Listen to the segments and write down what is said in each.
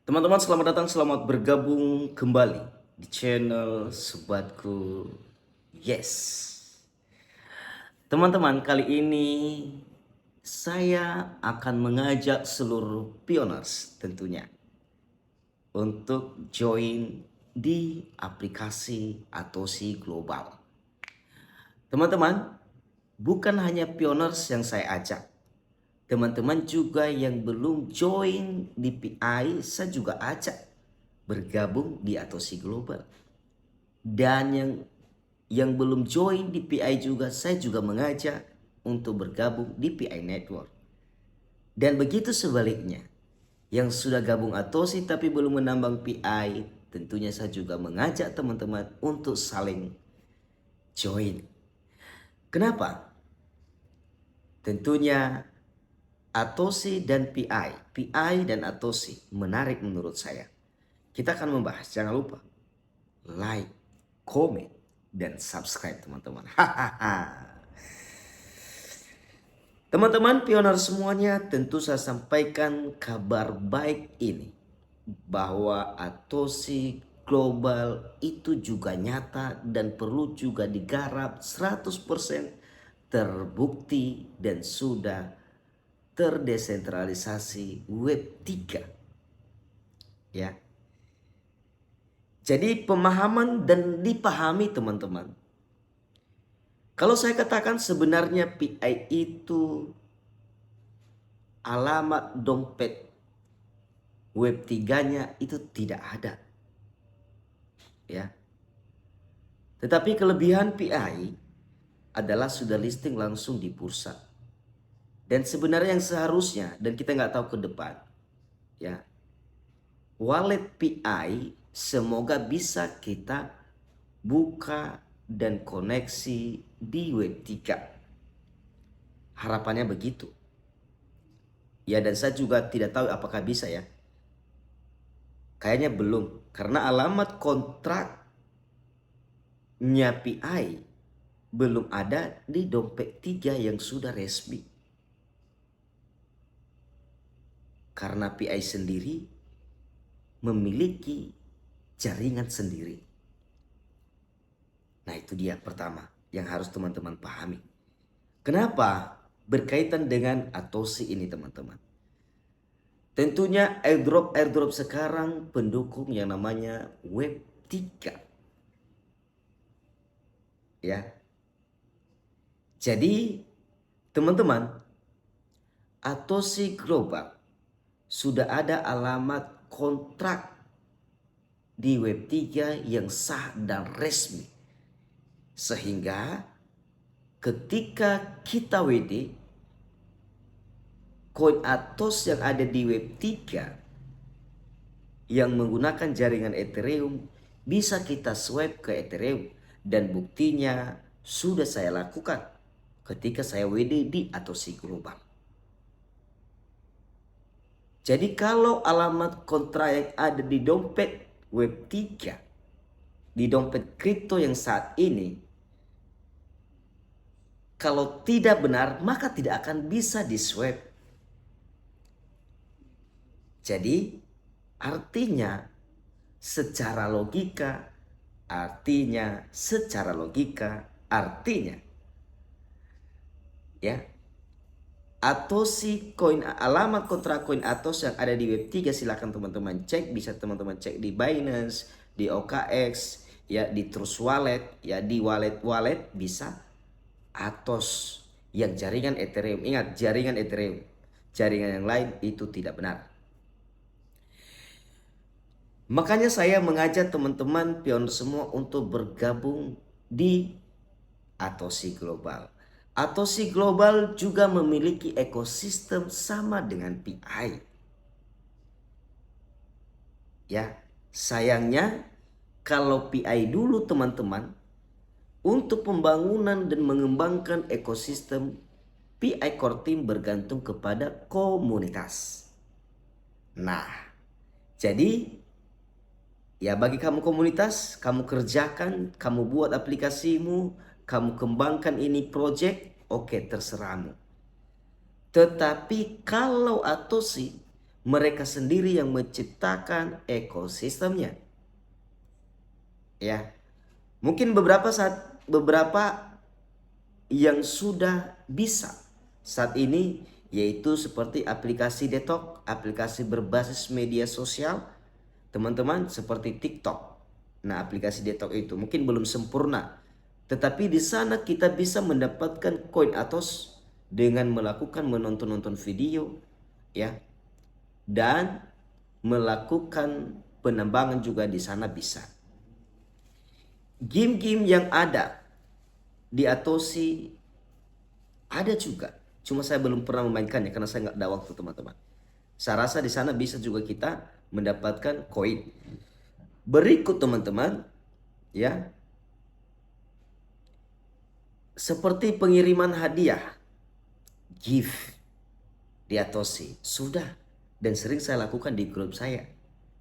Teman-teman selamat datang, selamat bergabung kembali di channel Sobatku. Yes. Teman-teman, kali ini saya akan mengajak seluruh pioners tentunya untuk join di aplikasi Atosi Global. Teman-teman, bukan hanya pioners yang saya ajak. Teman-teman juga yang belum join di PI, saya juga ajak bergabung di Atosi Global. Dan yang belum join di PI juga, saya juga mengajak untuk bergabung di PI Network. Dan begitu sebaliknya, yang sudah gabung Atosi tapi belum menambang PI, tentunya saya juga mengajak teman-teman untuk saling join. Kenapa? Tentunya Atosi dan PI dan Atosi menarik menurut saya. Kita akan membahas, jangan lupa like, comment, dan subscribe teman-teman. Teman-teman pioner semuanya, tentu saya sampaikan kabar baik ini. Bahwa Atosi Global itu juga nyata dan perlu juga digarap 100% terbukti dan sudah terdesentralisasi Web3. Ya. Jadi pemahaman dan dipahami teman-teman. Kalau saya katakan sebenarnya PI itu alamat dompet Web3-nya itu tidak ada. Ya. Tetapi kelebihan PI adalah sudah listing langsung di bursa. Dan sebenarnya yang seharusnya, dan kita nggak tahu ke depan, ya, wallet PI semoga bisa kita buka dan koneksi di Web3. Harapannya begitu. Ya, dan saya juga tidak tahu apakah bisa ya. Kayaknya belum, karena alamat kontraknya PI belum ada di dompet 3 yang sudah resmi. Karena PI sendiri memiliki jaringan sendiri. Nah, itu dia pertama yang harus teman-teman pahami. Kenapa berkaitan dengan Atosi ini teman-teman? Tentunya airdrop sekarang pendukung yang namanya Web3. Ya. Jadi teman-teman, Atosi Global sudah ada alamat kontrak di Web3 yang sah dan resmi. Sehingga ketika kita WD, koin Atos yang ada di Web3 yang menggunakan jaringan Ethereum bisa kita swipe ke Ethereum. Dan buktinya sudah saya lakukan ketika saya WD di Atosi Global. Jadi kalau alamat kontrak yang ada di dompet Web3, di dompet kripto yang saat ini, kalau tidak benar maka tidak akan bisa di swipe. Jadi artinya secara logika, ya, Atosi koin, alamat kontrak koin Atos yang ada di Web3 silahkan teman-teman cek, bisa teman-teman cek di Binance, di OKX, ya, di Trust Wallet, ya, di wallet bisa Atos yang jaringan Ethereum. Ingat, jaringan Ethereum. Jaringan yang lain itu tidak benar. Makanya saya mengajak teman-teman pionir semua untuk bergabung di Atosi Global. Atosi Global juga memiliki ekosistem sama dengan PI. Ya, sayangnya kalau PI dulu teman-teman, untuk pembangunan dan mengembangkan ekosistem PI Core Team bergantung kepada komunitas. Nah, jadi ya bagi kamu komunitas, kamu kerjakan, kamu buat aplikasimu, kamu kembangkan ini project, oke, terserahmu. Tetapi kalau Atosi mereka sendiri yang menciptakan ekosistemnya. Ya, mungkin beberapa yang sudah bisa saat ini, yaitu seperti aplikasi detox, aplikasi berbasis media sosial, teman-teman, seperti TikTok. Nah, aplikasi detox itu mungkin belum sempurna, tetapi di sana kita bisa mendapatkan koin atos dengan melakukan menonton-nonton video, ya, dan melakukan penambangan juga di sana bisa. Game-game yang ada di Atosi ada juga, cuma saya belum pernah memainkannya karena saya nggak ada waktu, teman-teman. Saya rasa di sana bisa juga kita mendapatkan koin. Berikut, teman-teman, ya, seperti pengiriman hadiah, gift di Atosi sudah dan sering saya lakukan di grup saya.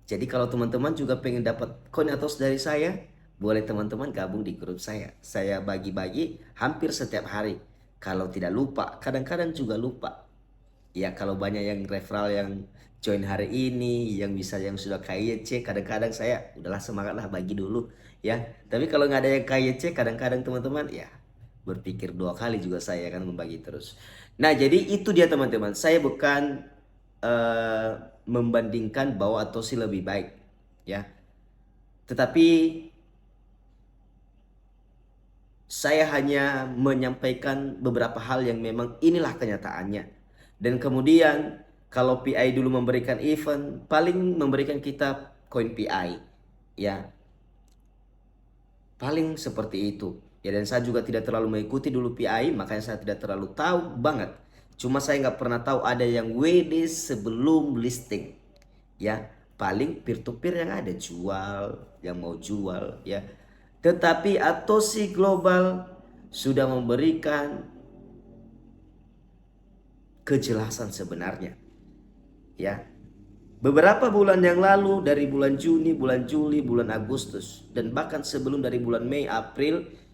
Jadi kalau teman-teman juga pengen dapat koin Atos dari saya, boleh teman-teman gabung di grup saya. Saya bagi-bagi hampir setiap hari. Kalau tidak lupa, kadang-kadang juga lupa. Ya, kalau banyak yang referral yang join hari ini, yang bisa yang sudah KYC, kadang-kadang saya udahlah semangatlah bagi dulu, ya. Tapi kalau nggak ada yang KYC, kadang-kadang teman-teman ya berpikir dua kali juga saya akan membagi terus. Nah, jadi itu dia, teman-teman. Saya bukan eh, membandingkan bahwa Atosi lebih baik, ya. Tetapi saya hanya menyampaikan beberapa hal yang memang inilah kenyataannya. Dan kemudian kalau PI dulu memberikan event, paling memberikan kita koin PI, ya. Paling seperti itu. Ya, dan saya juga tidak terlalu mengikuti dulu PI, makanya saya tidak terlalu tahu banget. Cuma saya nggak pernah tahu ada yang WD sebelum listing. Ya, paling peer to peer yang ada jual, yang mau jual, ya. Tetapi Atosi Global sudah memberikan kejelasan sebenarnya, ya. Beberapa bulan yang lalu, dari bulan Juni, bulan Juli, bulan Agustus, dan bahkan sebelum dari bulan Mei, April,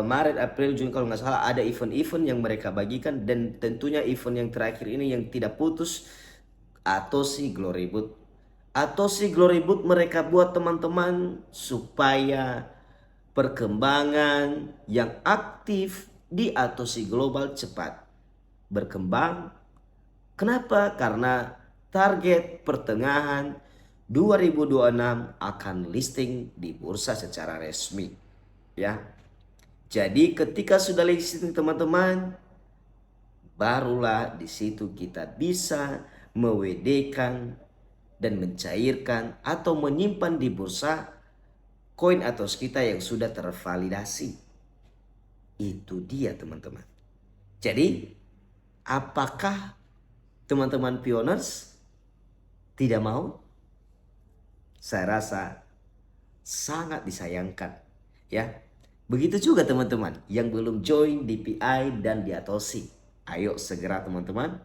Maret, April, Juni kalau nggak salah, ada event-event yang mereka bagikan. Dan tentunya event yang terakhir ini yang tidak putus, Atosi Glory Boot. Atosi Glory Boot mereka buat, teman-teman, supaya perkembangan yang aktif di Atosi Global cepat berkembang. Kenapa? Karena target pertengahan 2026 akan listing di bursa secara resmi, ya. Jadi ketika sudah listing, teman-teman, barulah di situ kita bisa mewedekan dan mencairkan atau menyimpan di bursa koin Atos kita yang sudah tervalidasi. Itu dia, teman-teman. Jadi apakah teman-teman pioners tidak mau? Saya rasa sangat disayangkan, ya. Begitu juga teman-teman yang belum join di PI dan di Atosi. Ayo segera, teman-teman,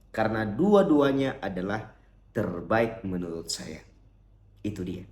karena dua-duanya adalah terbaik menurut saya. Itu dia.